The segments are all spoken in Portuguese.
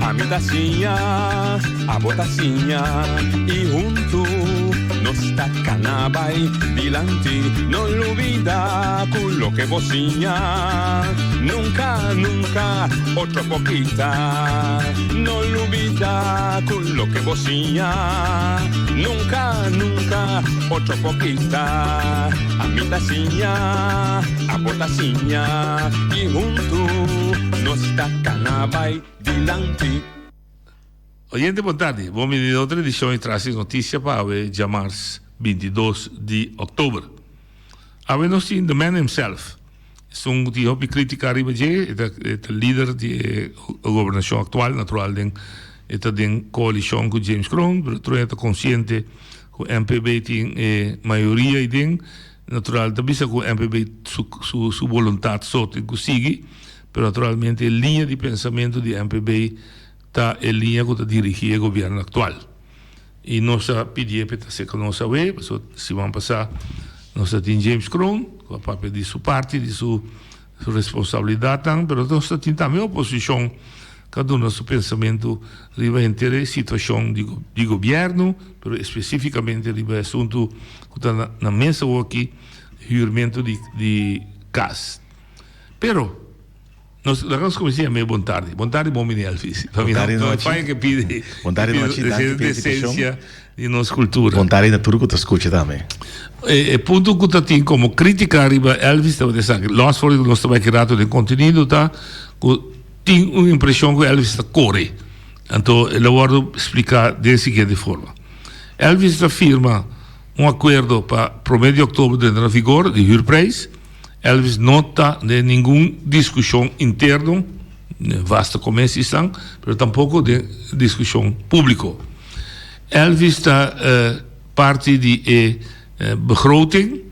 A mi tacinha, a botacinha e junto nos tacanabay dilante, no olvida con lo que bocinha. Nunca, nunca, otro poquita, no olvida con lo que bocinha. Nunca, nunca, otro poquita. A mi tacinha, a botacinha e junto nos tacanabay dilante. Oyente, boa tarde. Bom menino, outra edição e traz notícia para o dia março 22 de outubro. Nós temos The Man himself. É die op critica arriba je, het líder de governação atual, natural, é de coalição com James Crown, mas é consciente que o MPB tem maioria e tem, natural, também que o MPB sua vontade só tem que seguir, mas naturalmente a linha de pensamento do MPB está em linha com a dirigir o governo atual. E nós pedimos para ser que nós sabemos, se vamos passar, nós temos James Crown, com a papel de sua parte, de sua responsabilidade, mas nós temos também a oposição, cada um nosso pensamento riba a situação de governo, mas especificamente riba assunto que está na mesa aqui, juramento de casa. Pero nós começamos a meio boa tarde, bom menino Elvis. Bom tarde, noite. Pai que pede decência de nossa cultura. Bom tarde, na tudo que tu escuta também. Ponto que tu tem como crítica arriba Elvis, então dizer, nós fora nós também criado de conteúdo, tá? Tem uma impressão que Elvis está corre. Então, eu vou explicar de seguinte forma. Elvis firma acordo para promedio de outubro de entrar em vigor de huurprijs. Elvis não está de nenhuma discussão interna, vasta comércio estão, mas tampouco de discussão pública. Elvis está parte de begroting.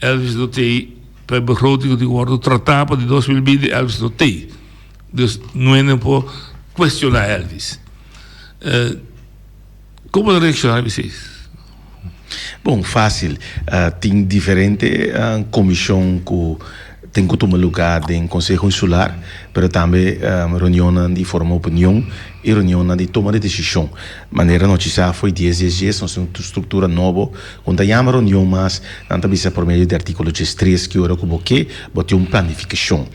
Elvis não tem para begroting de worden tratado de 2020. Elvis não tem. Dus não é nem por questionar Elvis. Como reaccionar vocês? Bom, fácil. Tem diferente comissão que tem que tomar lugar em Conselho Insular, mas também reunião de forma opinião e reunião de toma de decisão. Maneira notícia foi 10 dias, nós temos uma estrutura nova, quando há uma reunião, mas não também por meio do artigo 3 que ora como que botou uma planificação.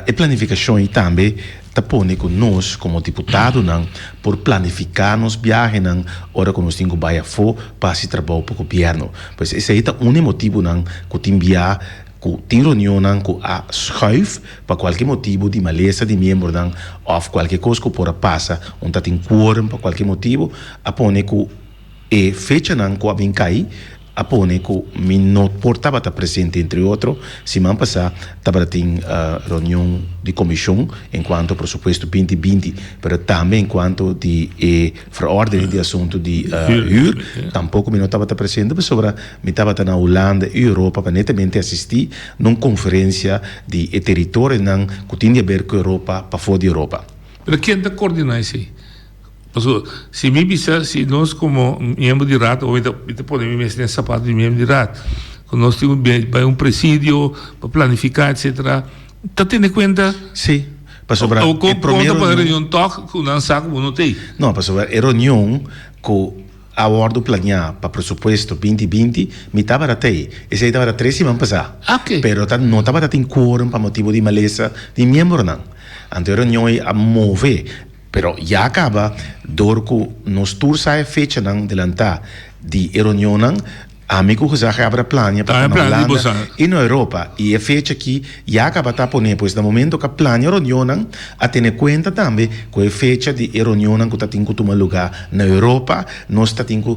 E planificação e também tapone com nós como deputado não por planificar nos viagens não hora que nós temos que ir para se trabalhar para o governo. Pois esse aí é um motivo não que tem enviar que tem reunião não que a schuif para qualquer motivo de maleza de membro não ou qualquer coisa que por passa onde tem quórum para qualquer motivo apone que e fecha não que vem cair apone que me não portava estar presente entre outros semana passada estava tem reunião de comissão enquanto pressuposto 2020 mas também enquanto de verordening de assunto de huur tampouco me não estava presente mas sobre me estava na Holanda e Europa para netamente assistir numa conferência de território não que tinha a ver com a Europa para fora da Europa. Mas quem está coordenando isso aí? Se me bisa, se nós como membro de RAT, ou então podemos mexer nessa parte de membro de RAT, quando nós temos um presídio para planificar, etc., está tendo em conta? Sim. Ou conta para a reunião toque, que não sabe como não tem? Não, para sobre a reunião que a ordem planear para o pressuposto 2020, me estava até esse aí estava 3 semanas passadas. Ok. Pero não estava tendo quórum para motivo de maleza de membro, não. Então a reunião é a mover. Pero já acaba, door que nos tour sai fecha não delantar de reunião não, amigo que já abre plano para na Holanda e na Europa e a fecha aqui já acaba tá poner pois no momento que plano reunião não, a ter conta também que a fecha de reunião não que tá tem que tomar lugar na Europa, nós tá tem que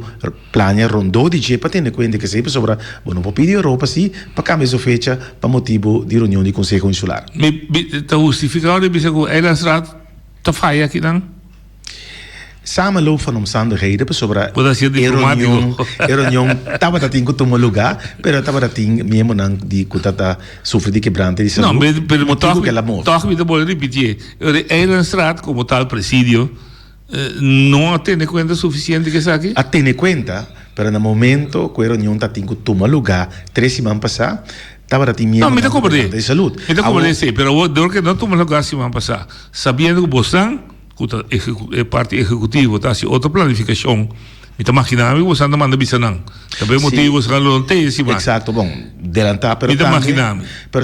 plano rondou de para ter conta que sempre sobre não pode pedir Europa sim para cambiar a fecha para motivo de reunião de Conselho Insular. Está justificado de bisa que Eilandsraad te falha aqui não? Samenloop van omstandigheden sobre reunião estava tendo tomar lugar, pero estava tendo mesmo não de que tá sofrer de quebrante de saúde. Não, mas motivo que ela move. Toch me vou repetir. Eilandsraad como tal presídio não tem conta suficiente que isso aqui? Tem conta, pero no momento que a reunião está tendo tomar lugar 3 semanas passadas estava tinha não, me está cobrando de saúde. Me está cobrando, sim, pero do que não toma lugar se vai passar, sabendo que você é parte executiva, tá se outra planificação, me está imaginando que você não manda bisanang, também motivo você não tem esse mais. Exato, bom, delantar, pero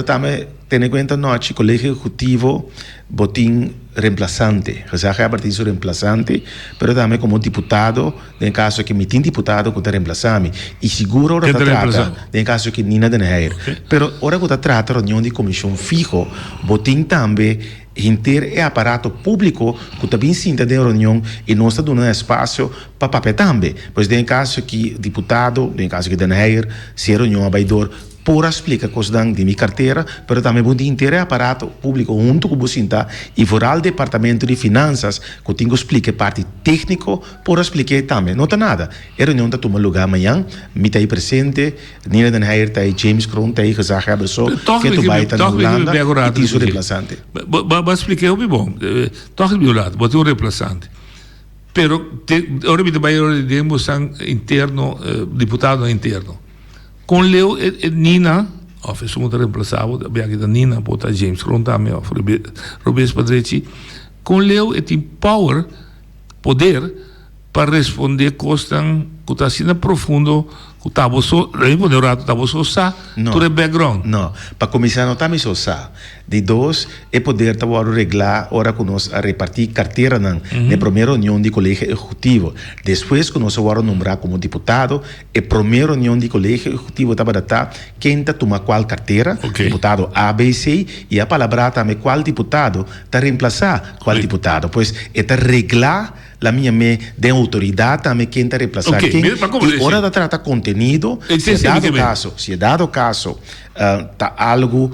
também ten em conta noite, colégio executivo botin reemplazante, que a partir de reemplazante, pero também como deputado, em caso que me tem deputado que está reemplazando, e seguro ora trata, em caso que Nina de Neir. Pero ora que trata reunião de comissão fijo, botin também inteiro é aparato público que também se entende em reunião e não está dando espaço para papel também. Pois em caso que deputado, em caso que de Neir, se a reunião abaidor, por explicar coisas de minha carteira, mas também o inteiro aparato público junto com o Bucinta e fora o departamento de finanças que tenho que explicar parte técnico por explicar também. Não está nada. A reunião está tomando lugar amanhã, me está aí presente, Nina Den Heijer está aí, James Kroon está aí, que já sabe que tu vai estar na Holanda e tem seu reemplazante. Mas expliquei o bom. Toque de lado, botou um reemplazante. Pero, agora me vai interno, deputado interno. Com Leo e Nina, fez um reemplaçado, bem aqui da Nina, bota James Kroon também, Robes Padrecci, com Leo e tem poder para responder coisas que está sendo profundo, que está só, está só sa, tu é background. Não, para começar não está só sa. De dois, é poder estar reglar, ora que nós a repartir carteira na primeira reunião de colégio executivo. Depois que nós vamos nombrar como deputado, a primeira reunião de colégio executivo estava datar quem está tomando qual carteira, deputado A, B, C, e a palavra também qual deputado está reemplaçar qual deputado. Pois é reglar la minha de autoridade também quem está reemplaçar quem. E hora de tratar conteúdo, se é dado caso, tá algo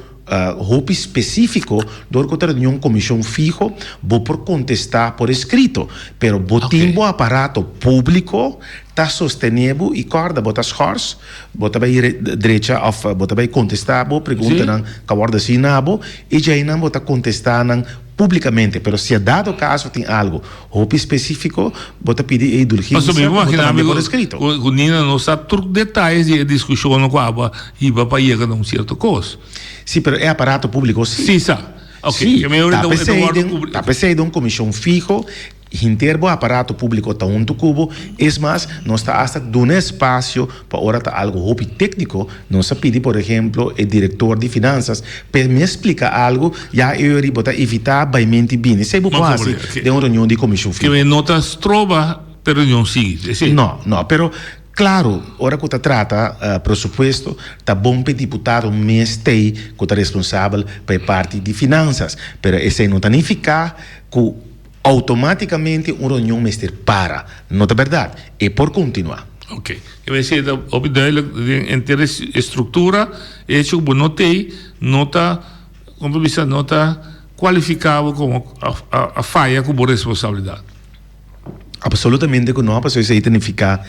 roupa específico do que reunião comissão fijo vou por contestar por escrito, pero botimbo aparato público está sostenível e corda botas horse bota vai direita of bota vai contestar bo pergunta nan kawarda sinabo e já não bota contestar nan publicamente, pero se dado caso tem algo roupa específico bota pedir indulgência por escrito. O Nina não sabe todos os detalhes de discussão no qual iba para chegar a certo coisa. Sim, pero é aparato público, sim. Sim, sabe. Ok. Está pensando em comissão fijo, interbo aparato público está junto cubo, es mais, não está hasta dando espaço para ora tá algo roupa técnico, não se pede, por exemplo, o diretor de finanças, para me explicar algo, já eu iria botar evitar baimente bem. Isso é bom assim, de uma reunião de comissão fijo. Que notas trova para reunião seguinte. Não, pero claro, ora que trata pressuposto, tá bom para deputado mestei que está responsável para parte de finanças, pero esse não significa que automaticamente uma reunião mester para, não é verdade, é por continuar. Ok, eu vou dizer, duidelijk, em termos de estrutura, é que eu notei, nota qualificado como a falha como responsabilidade. Absolutamente que não, para isso significa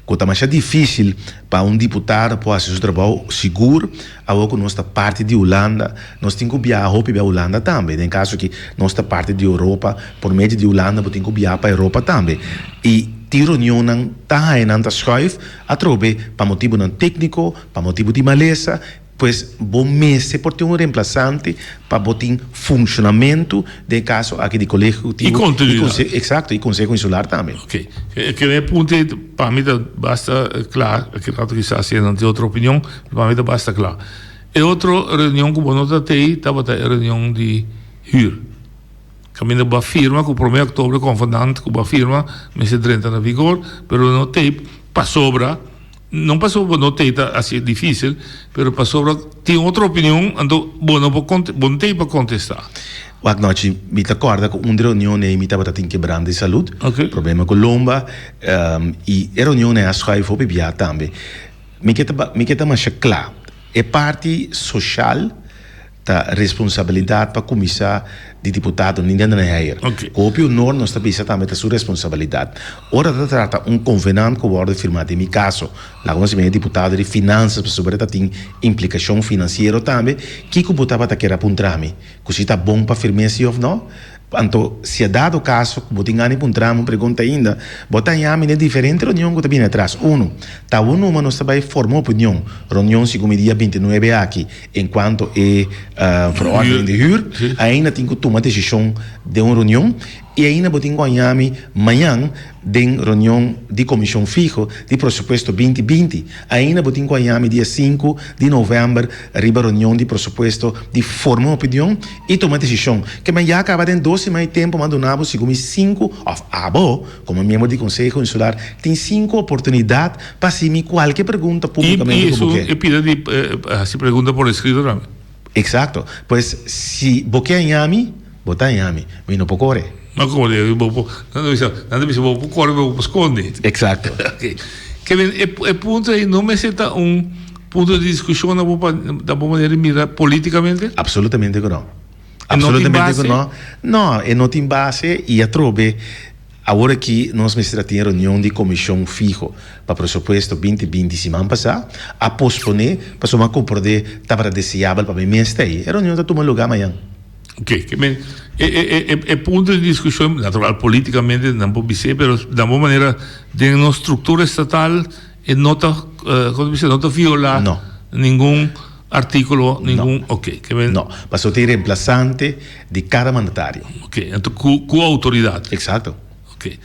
que está mais difícil para deputado para fazer seu trabalho seguro, agora que nós estamos parte de Holanda, nós temos que viajar para a Holanda também, em caso que nós estamos parte de Europa, por meio de Holanda, nós temos que viajar para a Europa também. E die reunião não está aí, não está schuif, a trobe, para motivo não técnico, para motivo de maleza, pois bom mês por ter reemplazante para botar funcionamento de caso aqui de colégio e continuidade. Exato, e conselho insular também. Ok, que é ponto para mim basta claro, que rato que está sendo de outra opinião, para mim basta claro. E outra reunião que nós tem, estava a reunião de huur. Caminho da firma que o 1 de outubro confundante com a firma, mês 30 na vigor, pero não tem para sobra. Não passou por não ter assim difícil, mas passou tem outra opinião, então bom tem para contestar. Wat noite me acorda com uma reunião aí me estava tendo quebrando de saúde, problema com lomba e a reunião é a sua foi bebia também. Me queda mais claro, é parte social da responsabilidade para começar de deputado ninguém não é copio nor não está pensando também da sua responsabilidade. Ora de trata convenante que o firmado em meu caso, lá quando se é deputado de finanças sobre tem implicação financeira também, que botava tá querer apontar-me, que se está bom para firmar se ou não, Então, se é dado o caso, botingani puntramo pergunta ainda, botanyami é diferente reunião que está atrás. Tá mas nós também formou opinião. Reunião segundo dia 29 aqui, enquanto é verordem de huur, ainda tem que tomar decisão de uma reunião e ainda botingani amanhã de reunião de comissão fixa de pressuposto 2020. Ainda botingani dia 5 de novembro, arriba reunião de pressuposto de formar opinião e tomar decisão. Que amanhã acaba de 12 mais tempo, mandonavo segundo 5, como membro de Conselho Insular, tem 5 oportunidades para se me qualquer pergunta publicamente. E isso é pide se pergunta por escrito também. Exato. Pois se você é Yami, bota Yami, mas não pode correr. Mas como eu vou correr, vou esconder. Exato. Que é ponto aí, não me senta ponto de discussão da boa maneira mira politicamente? Absolutamente que não. Absolutamente que não. Não, é não tem base e a trobe. Agora que nós temos reunião de comissão fixa para o pressuposto 2020 semana passada, a posponer para uma compreender para desejável para mim está aí. A reunião está tomando lugar amanhã. Ok, é ponto de discussão natural politicamente não pode ser, mas da boa maneira de uma estrutura estatal e não está violar nenhum artículo, nenhum. Ok, não, mas eu tenho reemplaçante de cada mandatário. Ok, então com autoridade. Exato. Ok.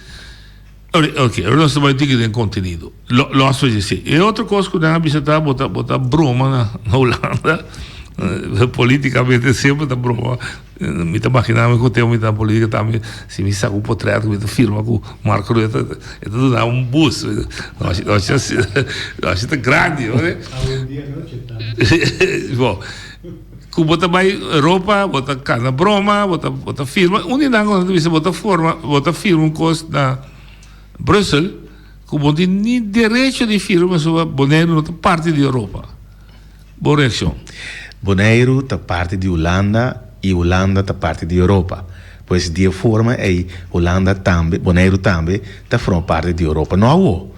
Agora nós vamos ter que ter conteúdo. Lo acho assim. E outra coisa que nós visitar botar broma na Holanda, politicamente sempre da broma. Me está imaginando que eu tenho muita política também. Se me saco um portreto, me firma com o Marco Rueda, é tudo dá bus. Eu acho que é grande, não é? Bom. Que bota mais roupa, bota casa broma, bota firma. Unidade quando você bota firma coisa na Bruxelas, que bota nem direito de firma sobre Bonaire outra parte da Europa. Boa reação. Bonaire está parte de Holanda e Holanda está parte da Europa. Pois de forma aí Holanda também, Bonaire também está formando parte da Europa. Não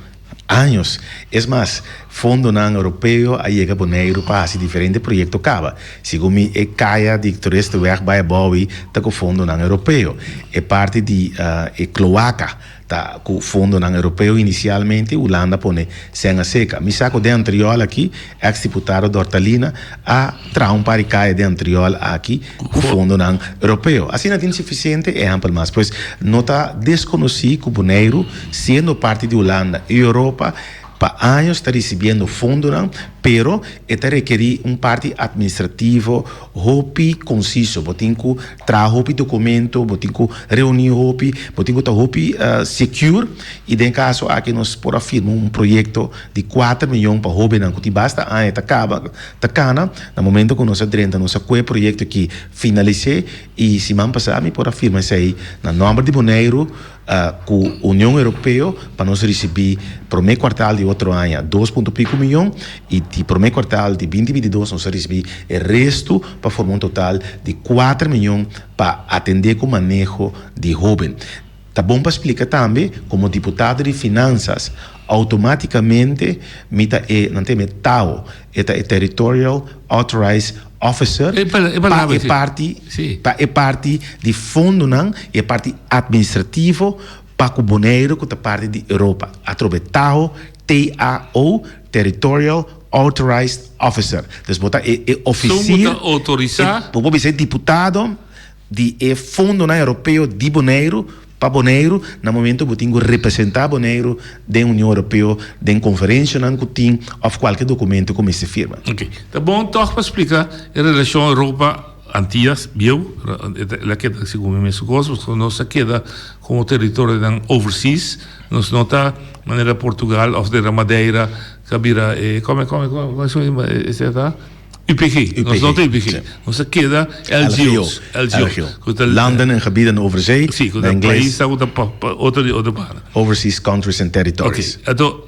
há anos. É mais, fundo não europeu, aí é que Bonaire passa diferente projeto acaba. Segundo me, é caia de turista weg bij Bowie, tá com fundo não europeu. É parte de Cloaca, tá com fundo não europeu inicialmente, Holanda põe sem a seca. Me saco de anterior aqui, ex-deputado de Hortalina, a traum para caia de anterior aqui, com fundo não europeu. Assim não tem suficiente, é amplo mais. Pois não está desconhecido que Bonaire, sendo parte de Holanda e Europa, para anos está recebendo fundo, não, pero está requerir parte administrativo, hopi conciso, botem que trazer hopi documento, botem que reunir hopi, botem que hopi secure, e em caso aqui nós por afirmar projeto de 4 milhões para hopi, não, que basta ano tá cana, no momento que nós adrenta, nós qual projeto que finalizei, e se man passar, me por afirmar isso aí, na nome de Bonaire, com a União Europeia, para nós receber primeiro quartal de outro ano 2,5 milhões e de primeiro quartal de 2022 nós receber o resto para formar um total de 4 milhões para atender com o manejo de jovens. Tá bom para explicar também, como deputado de finanças, automaticamente, não tem TAO, é Territorial Authorized Officer, é parte de fundo, não, é parte administrativo para o Bonaire, que é parte de Europa. Através TAO, TAO, Territorial Authorized Officer. Então, é oficina, pode ser deputado de fundo europeu de Bonaire, para Bonaire, no momento que eu representar Bonaire da União Europeia, da conferência que tem, ou qualquer documento como se firma. Ok. Tá bom, então, para explicar a relação Europa Antillas, ela queda, segundo minhas coisas, nós queda como território de overseas, nós não está de maneira Portugal, ou de Madeira, Cabira, como é isso? UPG, nós não temos UPG. Nós queda LGOs. Landen en gebieden over zee. Sim, com o país está outra para. Overseas countries and territories. Ok, então,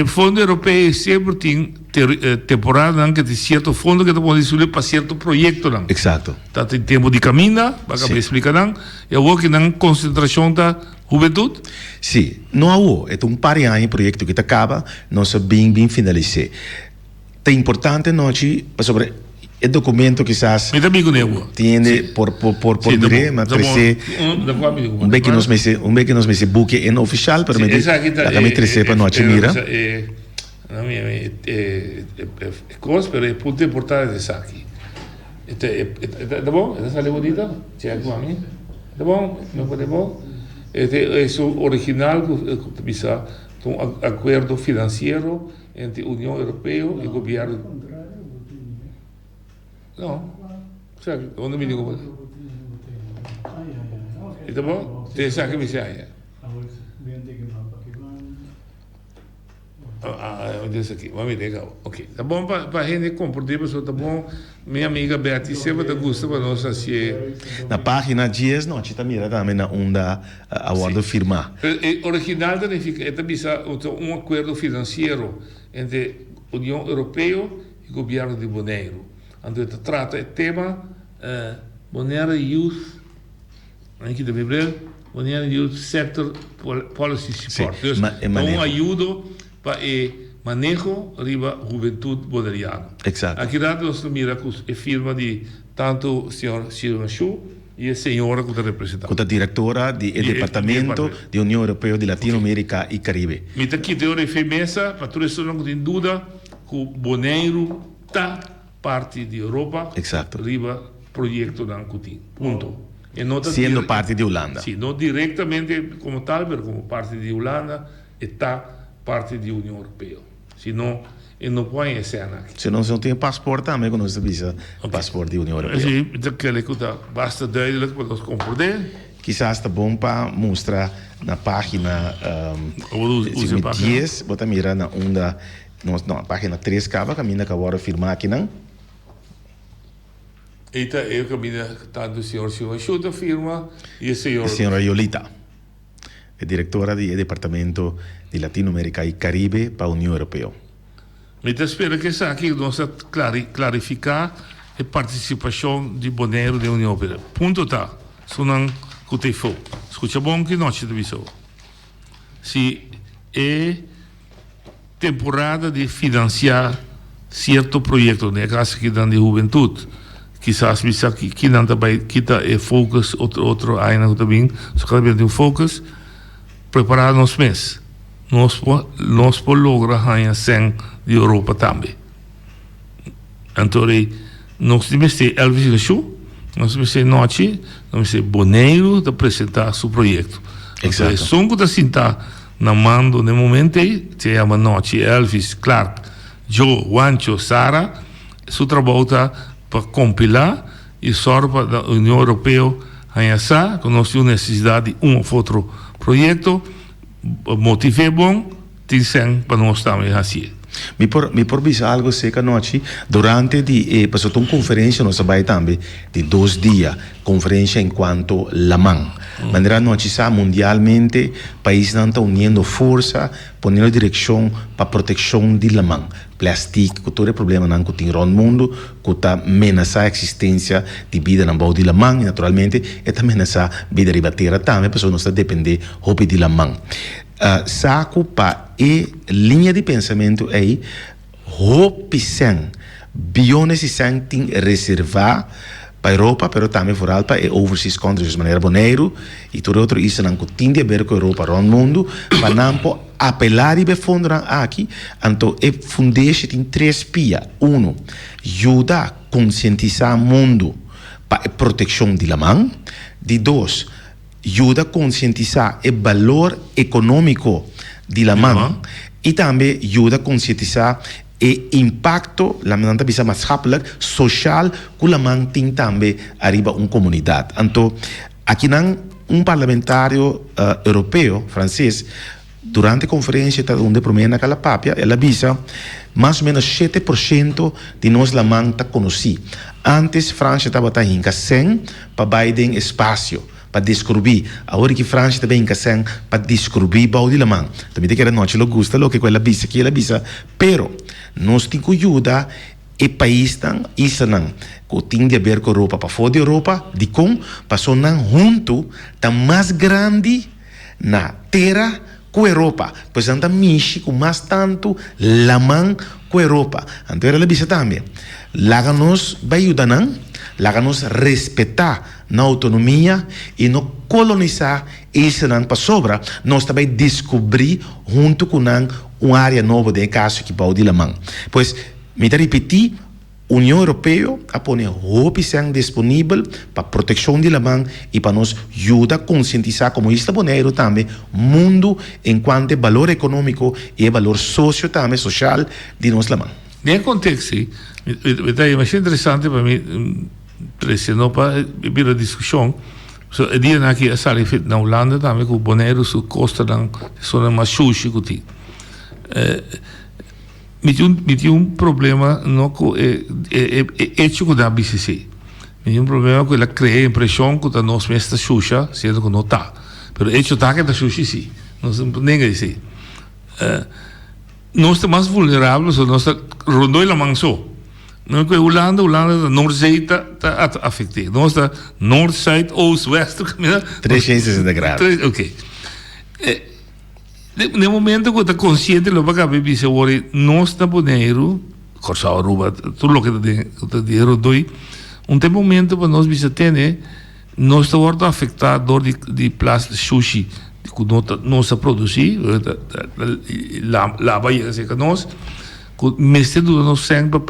o fundo europeu sempre tem temporada que tem certo fundo que pode ser para certo projeto. Exato. Tá tem tempo de caminho, para explicar não. E o que não concentração da juventude? Sim, não há. É par de anos projeto que acaba, nós bem finalizado. É importante nós sobre el documento quizás Me também conheço. tiene por mire, mas trece un vez que nos mese buque en oficial, pero me dice la que me trece para noche mira. Coisa, pero é ponto importante essa aqui. Tá bom? Essa sale bonita? Check com a mim. Tá bom? Não pode bom? É o original que bisa um acordo financeiro entre União Europeia e governo. Não. Sabe? Onde me digo? Tá bom? Tem essa que me sai. Desse aqui, vamos ver, legal. Ok, tá bom para a gente compreender, pessoal, tá bom? Minha amiga Beatriz sempre tá gostando para nós assim. Na página 10, não, a mira também na onda a ordem firmar. O original significa um acordo financeiro entre União Europeia e governo de Bonaire. Então, trata o tema Bonaire Youth, aqui da Bíblia, Bonaire Youth Sector Policy Support. Então, ajuda para o manejo da juventude bonaireana. Exato. Aqui nós mira com a firma de tanto o senhor Silva Chu e a senhora que está representando. Com a diretora do Departamento da União Europeia de Latinoamérica e Caribe. Me está aqui de firmeza para todos os que não têm dúvida que o Bonaire está parte da Europa. Exato. Riba projeto da Ancutin. Ponto. Sendo parte de Holanda. Sim, não diretamente como tal, mas como parte de Holanda, está parte da União Europeia. Senão, ele não põe a cena aqui. Se não tem passaporte, também quando você visa passaporte da União Europeia. Sim, então basta duidelijk para nós compreender. Quizás está bom para mostrar na página 10, bota mira na onda, na página 3, acaba caminha que agora firmar aqui, não? Eita, eu caminho tanto o senhor Silva Chu firma e a senhora Yolita, a diretora do Departamento de Latinoamérica e Caribe para a União Europeia. Me espero que essa aqui nós clarificar a participação de Bonaire da União Europeia. Ponto tá. Sonan que for. Escuta bom que noite de visão. Se é temporada de financiar certo projeto, né, caso que dan de juventude, quizás bisa que não também kita é focus outro ainda também, só que tem um focus preparar nos mês. Nós por lograr ganhar sem de Europa também. Então, nós temos que ter Elvis Chu, nós temos que ter noite, nós temos que ter Bonaire de apresentar seu projeto. Exato. Então, só que está na mando no momento, se chama noite Elvis, Clark, Joe, Juancho, Sara, seu trabalho está para compilar e só para a União Europeia ganhar, que nós temos necessidade de um ou outro projeto, motive bom, tem para nós também assim. Me por bisa algo seca noite durante passou uma conferência nós vai também de 2 dias conferência enquanto La Man maneira noite sa mundialmente país não está unindo força ponendo direção para proteção de La Man plástico que todo problema não que tem no mundo que está ameaçar a existência de vida na boa de La Man e naturalmente é também ameaçar vida ribateira também pessoa não está depender hobby de La Man saco para linha de pensamento aí hope sen bilhões e tem reservar para a Europa, mas também fora para overseas countries de maneira Bonaire e todo outro isso não tem a ver com a Europa no mundo para não apelar e befundo aqui então é fundation tem 3 pias 1 ajuda a conscientizar o mundo para a proteção de la mão de 2 ajuda a conscientizar o valor econômico de la mão e também ajuda a conscientizar o impacto la mananta bisa maatschappelijk social que la man tem também arriba uma comunidade. Então, aqui não parlamentário europeu francês durante a conferência onde promena aquela papia, ela bisa mais ou menos 7% de nós la man tá conheci. Antes França estava tá hinca 100 para Biden espaço para descobrir agora que França também quer para descobrir baú de la mão também que era noite lo gusta lo que ela bisa pero nós temos que ajudar o país tão isso não que tem a ver com a Europa para fora da Europa de como passou não junto tá mais grande na terra com a Europa, pois anda México, mas tanto lamang com a Europa. Então ela disse também, lá nos vai ajudar, lá nos respeitar na autonomia e não colonizar esse não para sobra, nós também descobrir junto com uma área nova de caso que pode lamang. Pois, me repetir, União Europeia a pôr opção disponível para proteção de lamang e para nos ajudar a conscientizar como está boneiro também mundo enquanto valor econômico e valor socio também social de nos lamang. Nel contesto, é mais interessante para mim, pressionou para vir a discussão. So, é dia que a sala feita na Holanda também com o boneiro su costa dan sono mais sushi que ti. Mi tinha problema no co hecho com da BCC. Mi tinha problema com ela cria impressão que da nós mestra sushi, sendo que não tá. Pero hecho tá que da sushi sim. Não se ninguém dizer. Nós estamos mais vulneráveis, nós rondou la manso. Não é Holanda, da Noordzee está afetado. Nós da Noord, Zuid, Oost, West, 360 graus. Ok. No momento que está consciente, lo que vai dizer, nós da boneiro, corsa aruba, tudo o que está dinheiro doi, tem momento para nós visitar, nós estamos afetados de plástico sushi, que nós produzir, lá vai ser que nós mestre do nós sempre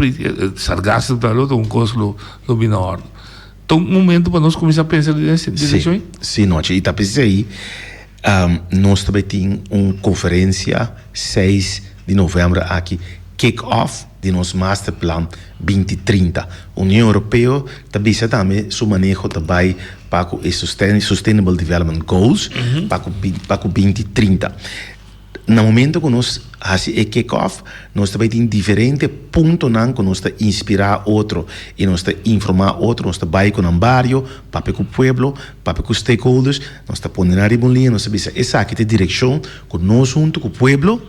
sargasso da luta coisa lo binor. Então momento para nós começar a pensar nessa direção. Sim, não, e tá pensando aí, nós também tem uma conferência 6 de novembro aqui, kick-off de nosso master plan 2030. União Europeia também seu manejo também para o Sustainable Development Goals para o 2030. No momento que nós fazemos o kick-off, nós também temos diferentes pontos que nós inspirar outro e nós informar outro, nós vai com o barrio, para o pueblo, para os stakeholders, nós ponemos na linha, nós sabemos essa aqui é a direção que nós junto com o pueblo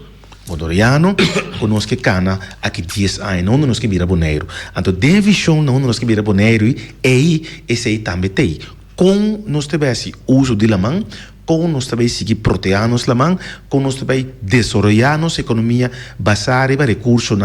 Modoriano, conosco que cana aqui 10 anos, não nós que vira boneiro. Então, de visão, não nós que vira boneiro, e aí, esse aí também tem. Com nós tivesse uso de lamang, com nós também seguir proteanos lamang, com nós também desenvolver nossa economia baseada em recursos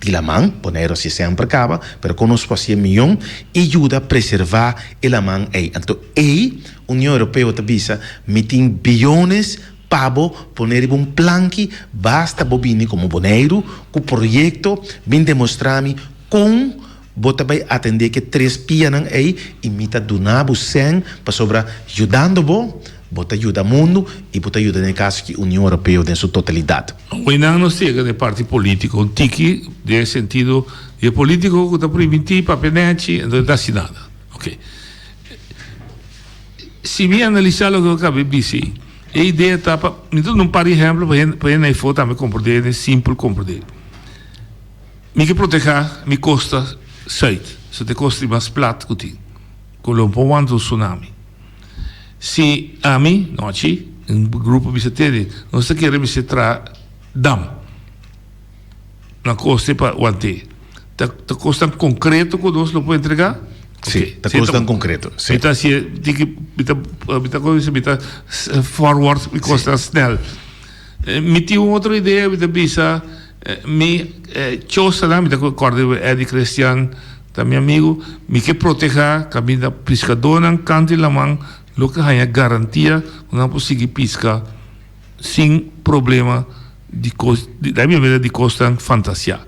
de lamang, boneiro se sempre acaba, mas com nós fazemos melhor e ajuda a preservar o lamang aí. Então, aí, a União Europeia também tem bilhões para poner um plano que basta bobine como boneiro, com o projeto, vem demonstrar-me com bota vai atender que 3 pianan aí e mita donar o 100 para sobra ajudando bota ajuda o mundo e bota ajuda no caso que a União Europeia em sua totalidade. Hoje não chega de parte política, um tique de sentido de político que está permitido para penete, não dá nada. Ok. Se me analisar o que eu acabei de dizer, a ideia está para não para exemplo para na foto também compreender, é simples compreender. Me que proteger me costa 7, se te costa mais plato que tem, com o pouco do tsunami. Se a mim, não aqui, um grupo visitante, nós queremos visitar dam na costa para o ante. Tá costa concreto que nós não podemos entregar? Sim, está custando concreto. Sim. Então, se está forward, me custa snel. Me tinha outra ideia, me pensa, me chosa lá, me acordo Eddie Cristian, também amigo, me que proteger, caminho pescador, canto la mão, lo que há garantia, não conseguir pescar sem problema da minha vida de costa fantasia.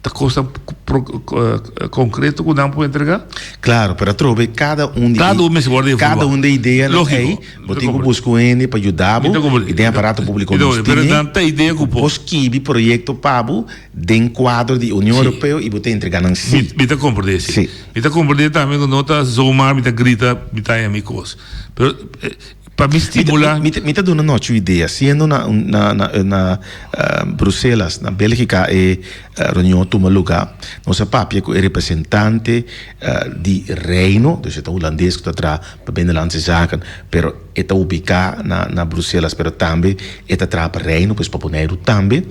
Da costa concreto que não pode entregar? Claro, para trocar cada um de ideia aí, botigo busco ele para ajudar, e tem aparato público no pero tanta ideia que posquibi projeto pabo de quadro de União Europeia e botar entregar não sim. Me tá compreender sim. Me tá compreender também que nota zoomar, me tá grita, me tá amigos. Pero para me estimular. Me tá dando uma ideia, sendo na Bruxelas, na Bélgica e reunião toma lugar, nossa papia é representante de reino, dus het holandês que está para bem de landse zaken, pero está ubicado na Bruxelas, pero também está trabalhando para o Bonaire também.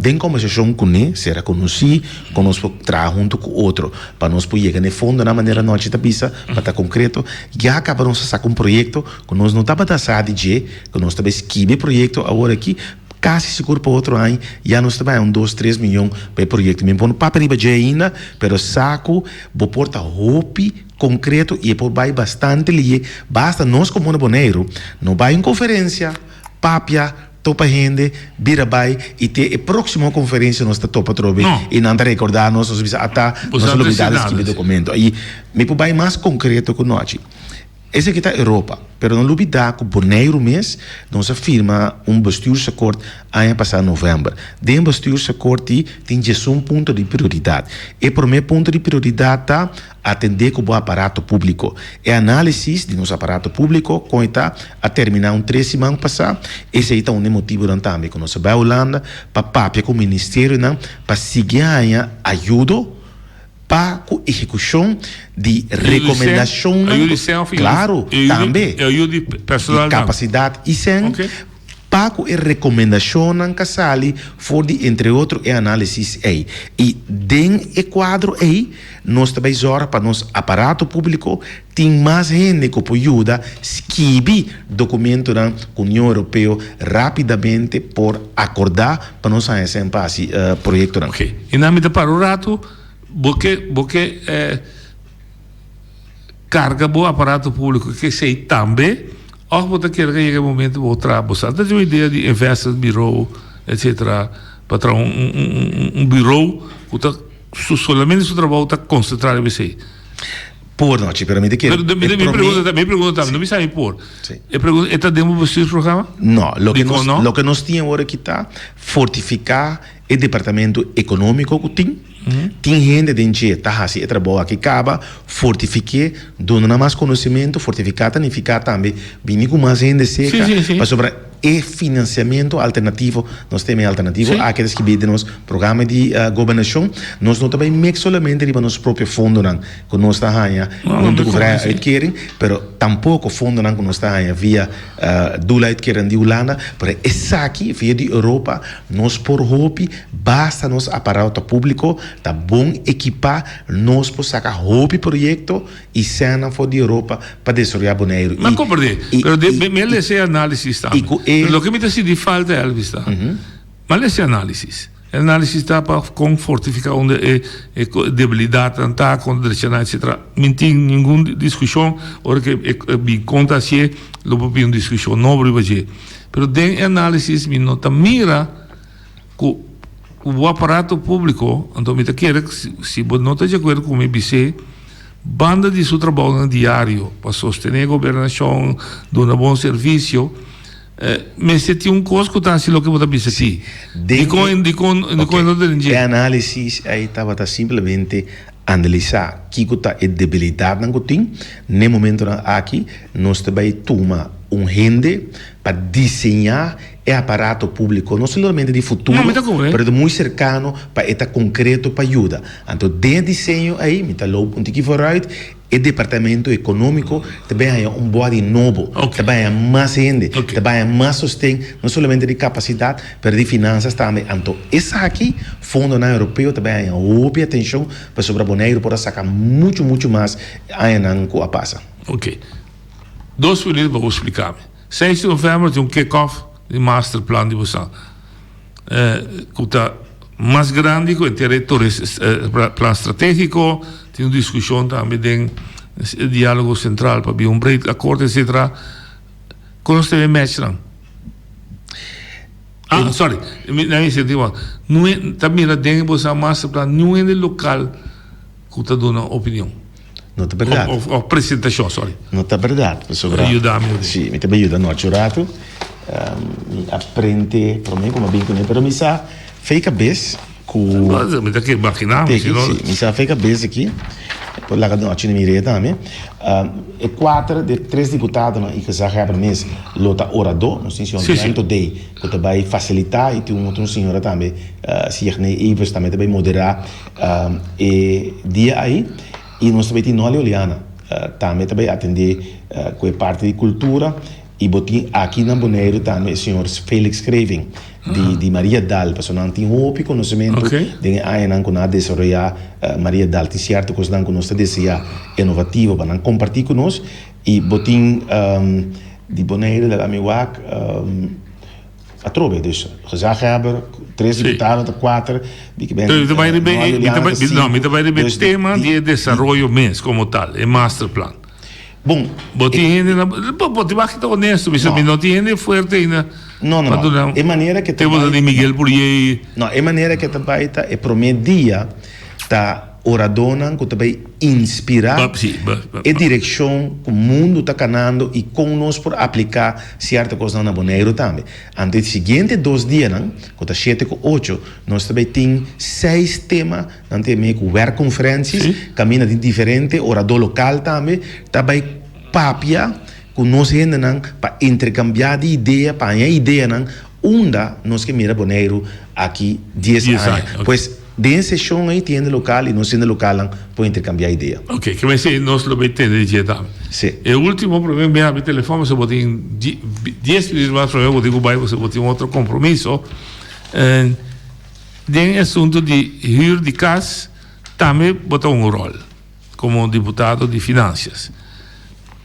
Tem conversação com ele, será conhecido, conosco trabalhar junto com outro, para nós poder chegar no fundo na maneira noite da pista, para estar concreto. Já acabamos de sacar projeto, que nós não estamos a DJ, que nós também esquive projeto agora aqui, quase seguro para outro ano, já nós trabalhamos 2-3 milhões para o projeto. Me põe no papel ainda, pero saco, vou portar roupa concreto e por vai bastante ali. Basta nós como no Bonaire, não vai em conferência, papia, topa gente, vira vai e ter a próxima conferência nós está topa trobe e não recordar nós até nós novidades que documento. Aí me vai mais concreto que nós. Esse aqui está na Europa, mas não olvidar que o Bonaire mês nós firma bestuursakkoord ano passado novembro. De bestuursakkoord tem um ponto de prioridade. E para mim ponto de prioridade está atender com o aparato público. E análise de nosso aparato público com está a terminar 3 semanas passado. Esse aí está motivo também que nós vai à Holanda para papia com o ministério para seguir a ajuda para a execução de recomendação, claro, também, de capacidade e sem, para a recomendação que sale, for de, entre outros, e análises aí. E dentro do quadro aí, nós também zorra para nosso aparato público, tem mais gente que pode ajudar a escrever documento da União Europeia rapidamente por acordar para nós fazer esse projeto. Ok. E na medida para o rato, porque carga o aparato público que sei também, ou você quer que chegue o momento de voltar, você tem uma ideia de investment bureau, etc., para bureau que solamente o trabalho está concentrado em isso. Por noite, pero me pergunta também, não me sabe por. Está dentro do seu programa? Não, o que nós tínhamos agora aqui está fortificar o departamento econômico que tem. Tem gente dentro de assim, trabalho que acaba fortificar, dando mais conhecimento, fortificar, tanificar também, vir com mais gente seca, para sobre e financiamento alternativo, nós temos alternativo àqueles que pedem nos programa de governação, nós não também mexe solamente de nosso próprio fundo não, que nós está ganhando, onde o governo adquire, pero tampouco fundo não que nós está ganhando via dula adquire de Holanda, pero essa aqui via de Europa, nós por roupa basta nos aparato público, tá bom equipar, nós por sacar roupa projeto e cena for de Europa para desenvolver Bonaire. Mas compreende, pero me esse análise está. Lo que me dice de falta é Elvis, tá? Mas esse análise está para com fortificar onde debilidade, tá, com direcionar, etc. Não tem nenhuma discussão, ou que me conta se lo pode uma discussão nobre hoje. Pero den análise me nota mira que o aparato público, então me quer se não está de acordo com o MBC, banda de seu trabalho diário para sostener a governação, dar um bom serviço. Mas se tem coisa que está assim, o que você pensa aqui? A análise aí estava simplesmente analisar que está a debilidade que tem. No momento aqui, nós também tomamos gente para desenhar o aparato público, não somente de futuro, mas de muito cercano, para estar concreto para ajuda. Então, de desenho aí, me está logo que vooruit. O departamento econômico também é bode novo, também é mais gente, também é mais sustento, não somente de capacidade, mas de finanças também. Então, essa aqui, fundo na europeu, também é óbvia atenção para sobre a Bonaire para sacar muito mais ainda com a passa. Ok. 2 minutos para explicar. 6 de novembro tem kick-off de masterplan de Busan. Que está mais grande, com plan estratégico, tem uma discussão também de diálogo central para ver breed acordo, etc. Como você vê match não? Sorry, não é incentivo. Não é, também tem que você masterplan, não é no local que está dando opinião. Não é verdade. Ou apresentação, sorry. Não é verdade. Ajuda-me. Sim, me também ajuda no aturato. Me aprende, para mim, como bem com ele, pero me sa fez cabeça com... Me dá que imaginar, sim, me sa fez cabeça aqui. Por lá que não tinha me também. E 4 de 3 deputados e que já para mim lota orador, não sei se é um day que também facilitar e tem um outro senhor também, se é também moderar e dia aí. E nós também temos Noli Oliana, também atender com a parte de cultura. E botin aqui na Bonaire também o senhor Felix Craving, de Maria Dal, porque não tem outro conhecimento de aí não com a desenvolver Maria Dal, tem certo que não conosco deseja inovativo para não compartilhar conosco e botin de Bonaire da Amiwak a trove dus gezaghebber 3 deputados 4 o tema de desarrollo mês como tal, é master plan. Bom, pode ser honesto, mas não tem fuerte ainda. Não. É maneira que temos de Miguel Burrier. Não, é maneira que também tá é primeiro dia tá oradona que também inspirar a direção que o mundo está canando e como nós por aplicar certa coisa na Bonaire também. Ante os seguintes 2 dias, que está 7 com 8, nós também tem 6 temas, não tem meio que conferências, caminha de diferente orador local também papia com nós ainda para intercambiar de ideia, para a ideia onda nós que mira Bonaire aqui 10 anos. Pois dessa sessão aí tem local e nós no local para intercambiar ideia. Ok, que vai ser nós lo entender de também. Sim. O último problema é o telefone, você botar 10 minutos mais problema, você botar outro compromisso. Tem assunto de rir de casa também botar rol como deputado de finanças.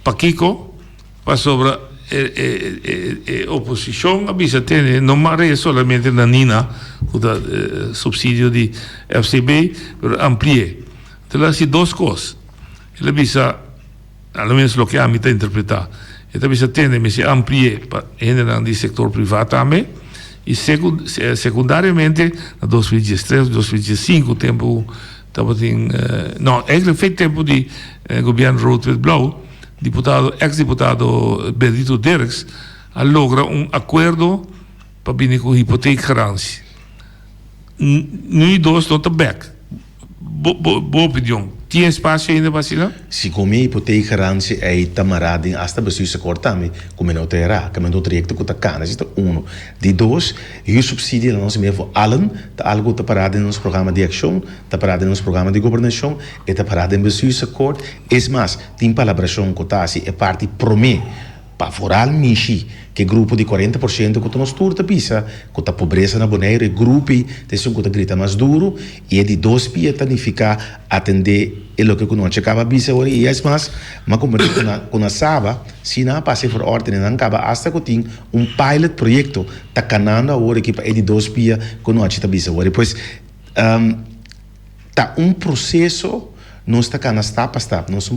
Paquico, para sobre a oposição, avisa ter não é somente na Nina, o subsídio de FCB, mas ampliar. Então, assim, 2 coisas. Ele avisa, pelo menos o que a mim está interpretar, ele avisa ter, mas ampliar para o setor privado também, e secundariamente, na 2013, 2015, o tempo, não, eigenlijk foi tempo de governo Rood-Wit-Blauw, ex-deputado Benedito Dirks, logra acordo para vir com hipoteekgarantie. Nu 2 not back. Boa opinião. Tem espaço ainda para isso? Se como hipoteekgarantie é tamarada em hasta bestuurse kortami, como não terá, como não trajecto que tá cana, isso é 1. De 2, o subsídio nós mesmo allen, tá algo tá parado em nosso programa de ação, tá parado em nosso programa de governação, e tá parado em bestuurse kort. É mais, tem palabração que tá assim, é parte promê para foral michi, que grupo de 40% que nós turta pisa, que a pobreza na Bonaire, grupo de som que grita mais duro, e é de 2 pia tanificar atender o que nós acaba bisa ora e é mais, mas como quando saba, se não passa por ordem, não acaba hasta que tem pilot projeto tá canando agora que é de 2 pia que nós está bisa ora, pois tá processo nós está cá na step a step, nós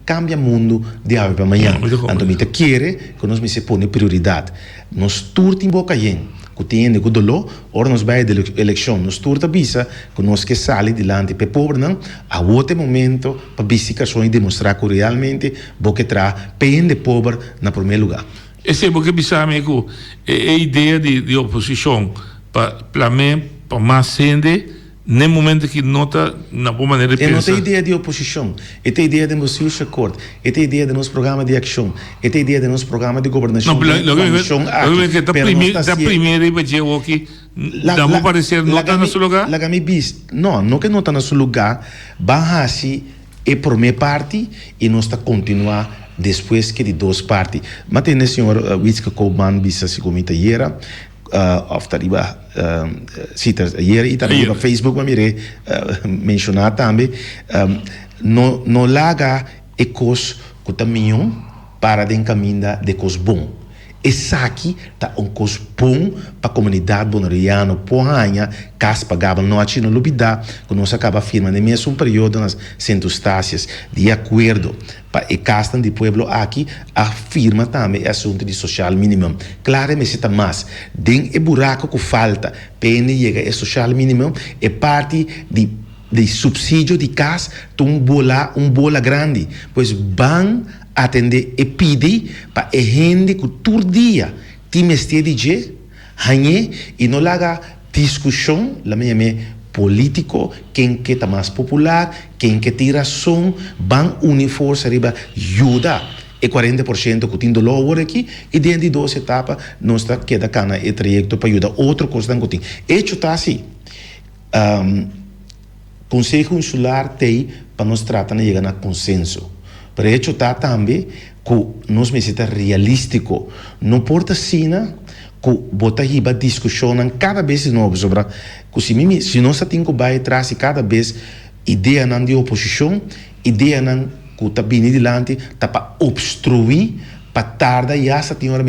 cambia o mundo de hoje para amanhã. Então, me quer que nós se põe prioridade. Nós turta em boca yen, que tem que dolor, ora nós vai de eleição, nós turta bisa, que nós que sale dilante para pobre não, a outro momento para bisicação e demonstrar que realmente boca traz pen de pobre na primeiro lugar. Esse é porque bisa amigo, é a ideia de oposição para mim, para mais gente. No momento que nota na boa maneira de pensar. Não tem ideia de oposição, tem ideia de nosso acordo, tem ideia de nosso programa de ação, tem ideia de nosso programa de governação. Não, que está primeiro e vai dizer que dá para parecer não está no seu lugar. Não que não está no seu lugar, vai assim é por minha parte e nós está continuar depois que de 2 partes. Mas tem o senhor Witzke Koopman bisa se comita hiera. Of tariba citas ayer e tariba Facebook mas mire mencionar também no laga ecos que também para de encaminhar de cos bom esse aqui tá cos bom para a comunidade bonariana porranha cas pagava não aqui no lubida que nós acaba firma de mesmo período nas centostácias de acordo para e castan de pueblo aqui afirma também assunto de social minimum claro mas está mais den e buraco que falta pende chega é social minimum é parte de subsídio de casa um bola grande pois ban atender e pedir para a gente que todo dia tem este DJ e não laga discussão lá mesmo político quem que está mais popular quem que tem razão van unir força riba ajuda e 40% que tem dolor aqui e dentro de 2 etapas nós está queda cana e trajecto para ajudar outro coisa que tem hecho está assim Conselho Insular tem para nós tratar de chegar a consenso Pero hecho está también que nos necesita realístico. No porta sina que bota hiba discussão cada vez novo sobre que se nós temos que vai atrás e cada vez ideia não de oposição, ideia não que está vindo delante, está para obstruir, para tarda e essa tem hora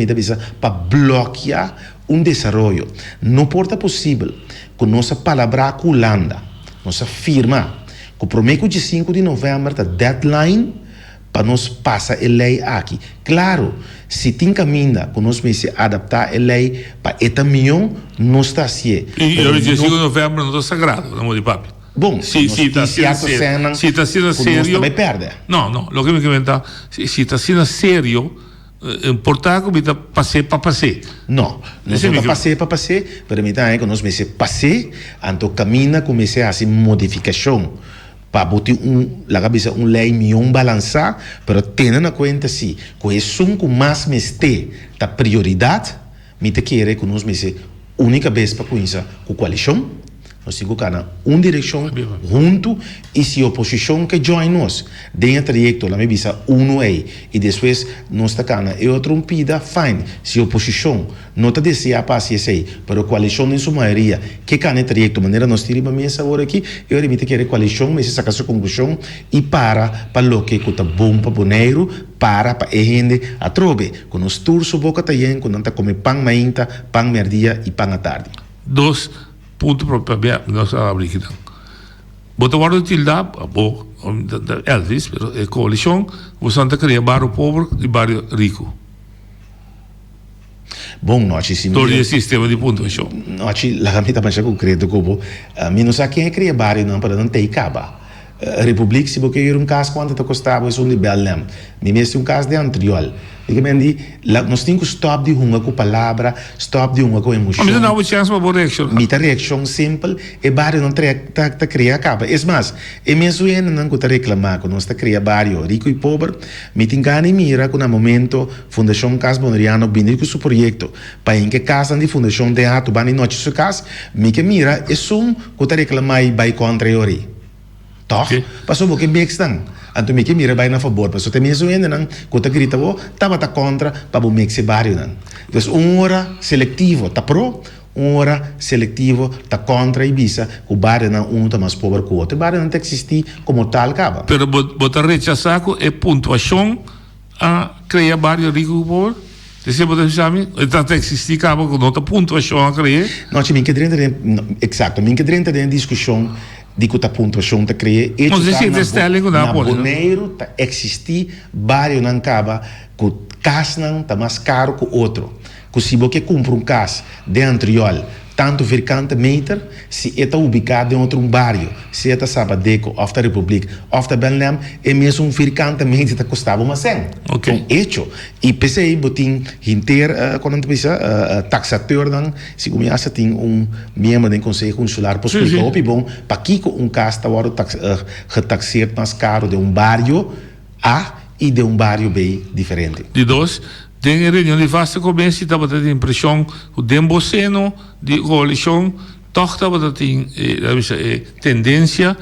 para bloquear desenvolvimento. Não porta possível que nossa palavra com Holanda, nossa firma, que o primeiro de 5 de novembro está deadline para nós passar a lei aqui. Claro, se tem caminho que nós vamos adaptar a lei para esta milhão, não está assim. E o dia 5 de novembro não está sagrado, não de papo. Bom, se está sendo sério, também perde. Não, o que me comenta, se está sendo sério, importar que está passei para passei. Não está passei para passei, permitam que nós vamos passar, então caminho comece a fazer modificação para botar la cabeça lei milhão balançar, pero tendo na conta se coesão com mais meste da prioridade, me te querer que nós vamos única vez para coisa com coalição. Nós temos que ter direção junto e se a oposição que join nós dentro do trajecto, lá me visa aí e depois nós estamos e outra rompida, fine. Se a oposição não está deseja passar isso aí, mas a coalição em sua maioria que está no trajecto, maneira nós tiramos a minha sabor aqui, eu remito que a coalição, mas se saca sua conclusão e para o que está bom para o boneiro, para a gente a trobe, quando nós turso boca taien, quando nós come pão mainta, pão merdia e pão à tarde. Punto para nós abrir aqui. Bota agora utilidade, Elvis, pero a coalição, você não cria bairro pobre e bairro rico. Bom, nós sim. Todo o sistema de pontuação. Nós lá a mim também já concreto como, mim não sabe quem é cria bairro não para não ter caba. A República, se você quer caso quanto te custava isso de Belém, me mesmo caso de Antriol. Nós temos que stop de uma com palavra, stop de uma com emoção. Mas não há chance para reação. Mita reação simples e barrio não está cria acaba. É mais, é mesmo ainda não está reclamar que nós está cria barrio rico e pobre. Me tem que mira que no momento Fundação Cas Bonariano vindo com seu projeto para em que casa de Fundação de Ato bani noite sua casa, me que mira é sum que está reclamar e vai contra ele. Toch? Passou porque bem estão. Então me que mira vai na favor, passou também isso ainda não, quando grita vou, tava tá contra para o mix bairro não. Então hora seletivo tá pro, hora seletivo tá contra e bisa, o bairro não tá mais pobre que o outro, o bairro não tem que existir como tal acaba. Pero botar rechaçar é pontuação a criar bairro rico pobre. Você pode dizer, então tem que existir acaba com outra pontuação a criar. Não, tinha que dentro exato, minha que dentro da discussão de que a pontuação está criada e na boneiro está existir vários não acaba que o caso não está mais caro que o outro que se você compra caso de Antriol tanto verkante meter se está ubicado em outro bairro se está Sabadeco of the Republic of the Belém é mesmo verkante meter que custava uma cena então hecho e pensei botin inteiro quando pensa taxateur não se começa tem membro do conselho consular para explicar o bom para que caso está agora getaxeerd mais caro de bairro A e de bairro B diferente de dois. Tem a reunião de vasta comércio, estava tendo a impressão que o demboceno de coalição toch estava tendo tendência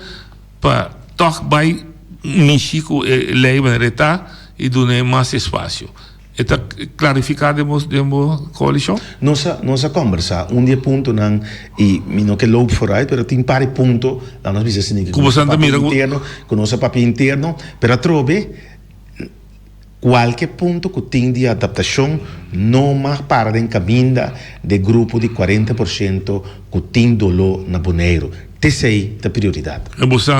para toch vai mexer com a lei maneira e dar mais espaço. Está clarificado a coalição? Nossa conversa, dia ponto não e não que loop vooruit, mas tem pare ponto, lá nós precisamos com nosso papel interno, com nosso papel interno, para trobe qualquer ponto que tem de adaptação não mais para de caminho de grupo de 40% que tem dolor na boneiro. Terceiro da prioridade. E você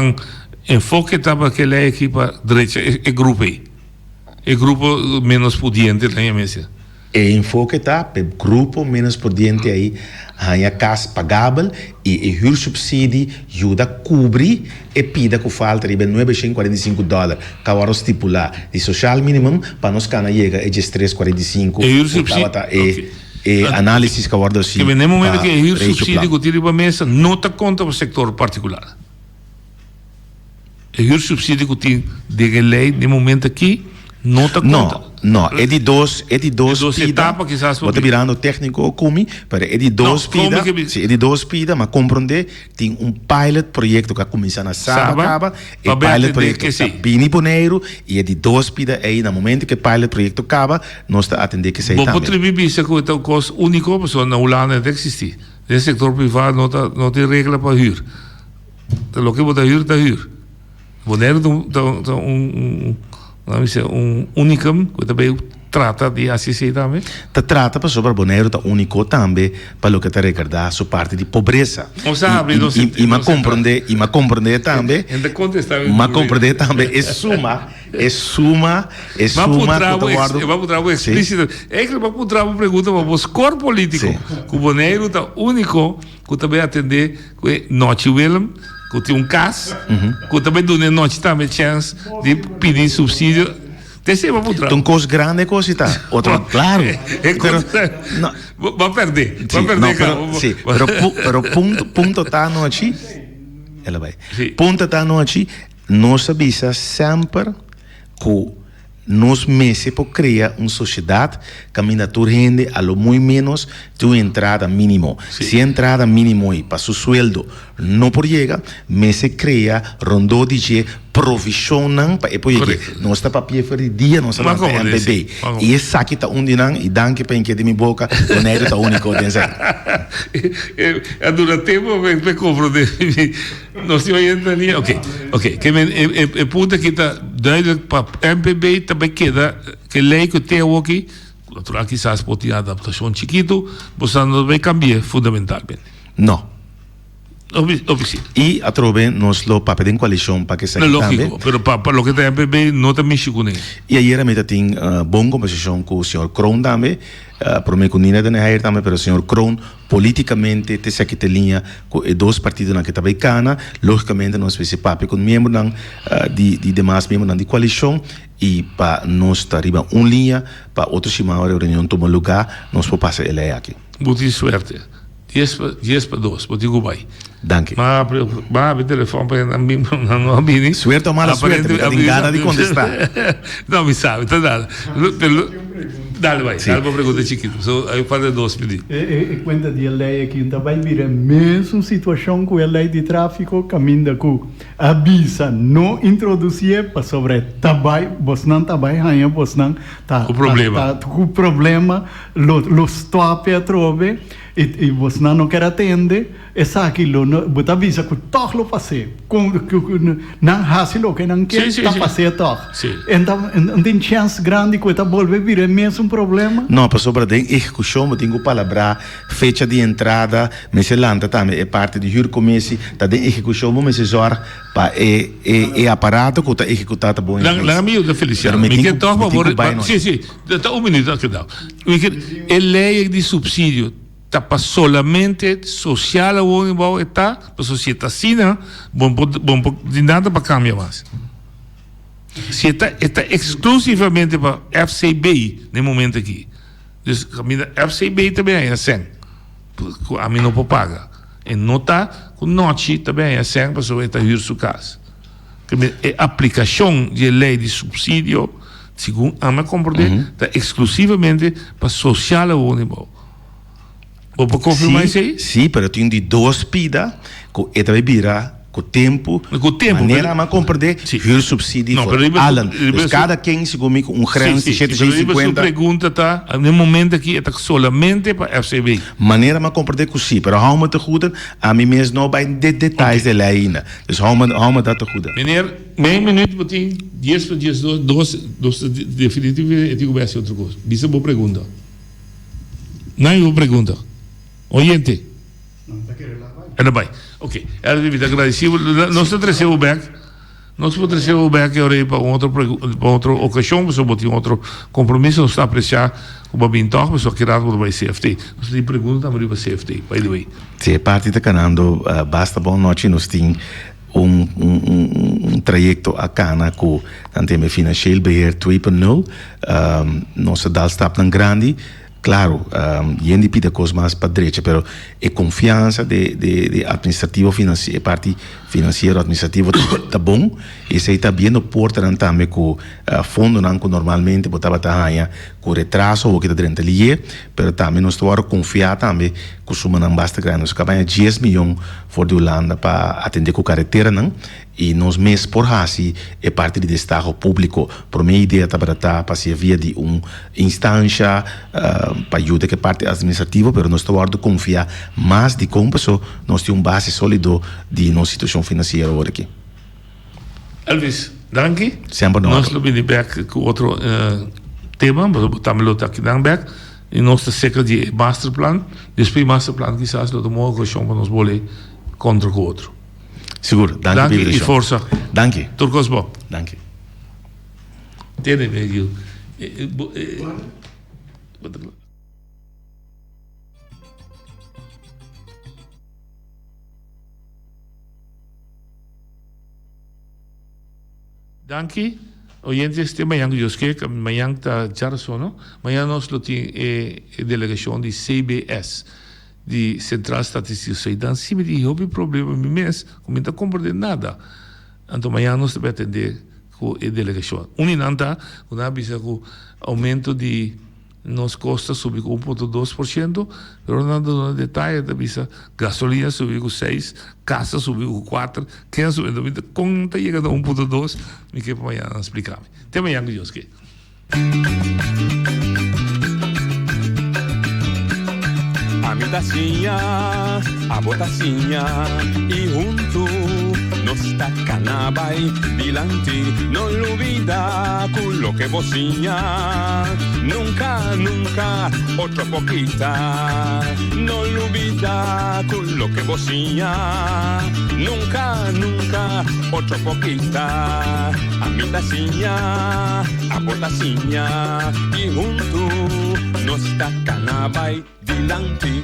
enfoque estava aquela equipa direita, é grupo aí. É grupo menos pudiente na minha mesa. E enfoque está para grupo menos pudiente aí, a casa pagável e o subsídio ajuda a cobrir e pida que falta de $945 que agora estipular de social minimum para nós cana chega é de 345 e análise que agora assim. Que no momento que o subsídio que tira para a mesa não está conta para o setor particular. O subsídio que tem de lei no momento aqui não está conta. No, é de dois etapas que já Bota virando técnico comi, para é de dois pida, é de dois pida, mas compreender tem pilot projeto que começa na sábado, e pilot projeto está bem boneiro e é de dois pida aí no momento que pilot projeto acaba, nós está atender que sei também. Vou contribuir isso com o custo único, porque na Holanda não existe. No sector privado não tem regra para huur. O que você huur, está huur. Boneiro unicum que também trata de ACC também. Trata para sobre boneiro tá único também para o que te recordar sua parte de pobreza. E me compreender também. Mas compreender também é suma vamos trabalhar explícito. É que vamos trabalhar uma pergunta para o cor político. Que o boneiro tá único que também atender que Noche Willem, que tem caso, que também dá noite também chance de pedir subsídio. Então, coisa grande é coisa, tá? Outro, claro. Vai perder. Pero ponto tá noite. Ela vai. Ponto tá noite. Nós sabemos sempre que nós meses para criar uma sociedade que a rende a lo muito menos de uma entrada mínimo. Se a entrada mínimo é para seu sueldo não por chegar, meses cria rondou de provisionan para depois nós está papel for dia nós está para MPB e esse aqui está não e danke para que de minha boca o neto está único dentro. É durante tempo me compreender nós temos ainda ali ok que é ponto que está duidelijk para MPB também queda que lei que tem aqui natural quizás pode ter adaptação chiquito você não vai cambiar fundamentalmente não. E a trove nós lo papel de coalição para que saia também. Lógico, pero para lo que tem MPB não tem mexido com ele. E aí a meta tem boa conversação com o senhor Kroon também, para mim com Nina de Nehair também, pero o senhor Kroon politicamente tem essa que linha com dois partidos na que está bacana, logicamente nós fez papel com membros de demais membros da coalição e para nós estar arriba uma linha para outro chamar a reunião tomar lugar, nós podemos passar ele aqui. Boa sorte. 10 para 2, vou dizer vai. Danke. Mas o telefone para não abrir. Suerte ou mala suerte, tem gana de contestar. Não me sabe, tá nada. Dale, vai. Dale uma pergunta chiquita. Aí eu falo dois pedidos. E conta de lei aqui, então vai vir a mesma situação com a lei de tráfico, caminho com avisa, não introduzir para sobre tabai, você não tabai, rainha, você não tá. O problema. O problema, los tope a trove, e você não quer atender, essa aquilo, você avisa que toque lo fazer, não fácil o que não quer, tá fazer toque. Então, tem chance grande que está volver vir mesmo problema? Não, para sobre a execução, eu tenho que falar fecha de entrada, mas lanta também é parte de juro começo, tá de execução, mas é zor para é aparato que está executado bom. Lá meu da Feliciano, me quer tocar sim, tá minuto aqui dá. É lei de subsídio tá para solamente social ou igual está para sociedade sina bom de nada para cambiar mais se está exclusivamente para FCB no momento aqui a FCB também é assim a mim não pode pagar e não está com noite também é assim para só estar vir sua casa a aplicação de lei de subsídio segundo a minha compreensão está exclusivamente para social ou igual. Ou para confirmar isso aí? Sim, mas eu tenho de duas pidas que ele vai virar com o tempo. Maneira a compreender o subsídio. Não, Alan, cada quem se comigo grande de 750. A pergunta está, no momento aqui, é solamente para FCB. Maneira a compreender que sim, mas há uma te goed, a mim mesmo não vai de detalhes da lei. Dus há uma te goed. Meneer, meio minuto para ti, 10 para 10, 2 definitivo, eu digo bem outra coisa. Isso é boa pergunta. Não é boa pergunta. Oyente. Ela vai. Ok. Ela deve agradecido. Nós trazemos o back. Nós trazemos o back agora para outra ocasião, mas eu botei outro compromisso. Nós está a apreciar o babinho toque, mas só que era para CFT. Nós temos pergunta para o CFT. By the way. Se parte da canando, basta boa noite. Nós temos trajecto a cana com o financieel beheer 2.0. Nossa dal staat grande. Claro, gente pide coisas mais para a direita, pero a confiança de administrativo financeiro, parte financeiro administrativo tá bom, e isso aí tá bem no porta também com fundo não que normalmente botava tahanha com retraso ou que tá dentro ali, pero também nós estamos a confiar também que o suma não basta grande, nós acabamos 10 milhões for de Holanda para atender com carretera não, e nós mesmos por assim é parte de Estado público, por minha ideia tá para ser via de instância para ajudar que parte administrativa, pero nós estamos a confiar mais de como pessoa nós temos base sólido de nossa situação financeira hoje aqui. Elvis, danke. Sempre nós. Nós vamos back com outro tema, mas estamos aqui back. E nós zeker die masterplan. Depois masterplan quizás lo tomamos com para nós bolear contra o outro. Seguro. Danke e força. Danke. Turcos bom. Danke. Tiene meio. Danke. Oyentes, este manhã eu sei que amanhã está já sono. Amanhã nós temos a delegação de CBS, de Central Estatística. E então, se me diz, houve problema no mês, como não está compreendendo nada. Então, amanhã nós vamos atender com a delegação. Uninanta, quando avisa que o aumento de nos custa subir com 1,2%, pero não dá detalhe, avisa gasolina subiu com 6%, casa subiu com 4%, quem subiu, como está chegando a 1,2%, me quer amanhã explicar. Até amanhã, que Deus quer. A mi tacinha, a botacinha e junto nos tacanaba y dilante no olvida con lo que bocinha. Nunca, nunca, otra poquita, no olvida con lo que bocinha. Nunca, nunca, otra poquita. A mi tacinha, a botacinha y junto nos tacanaba y dilante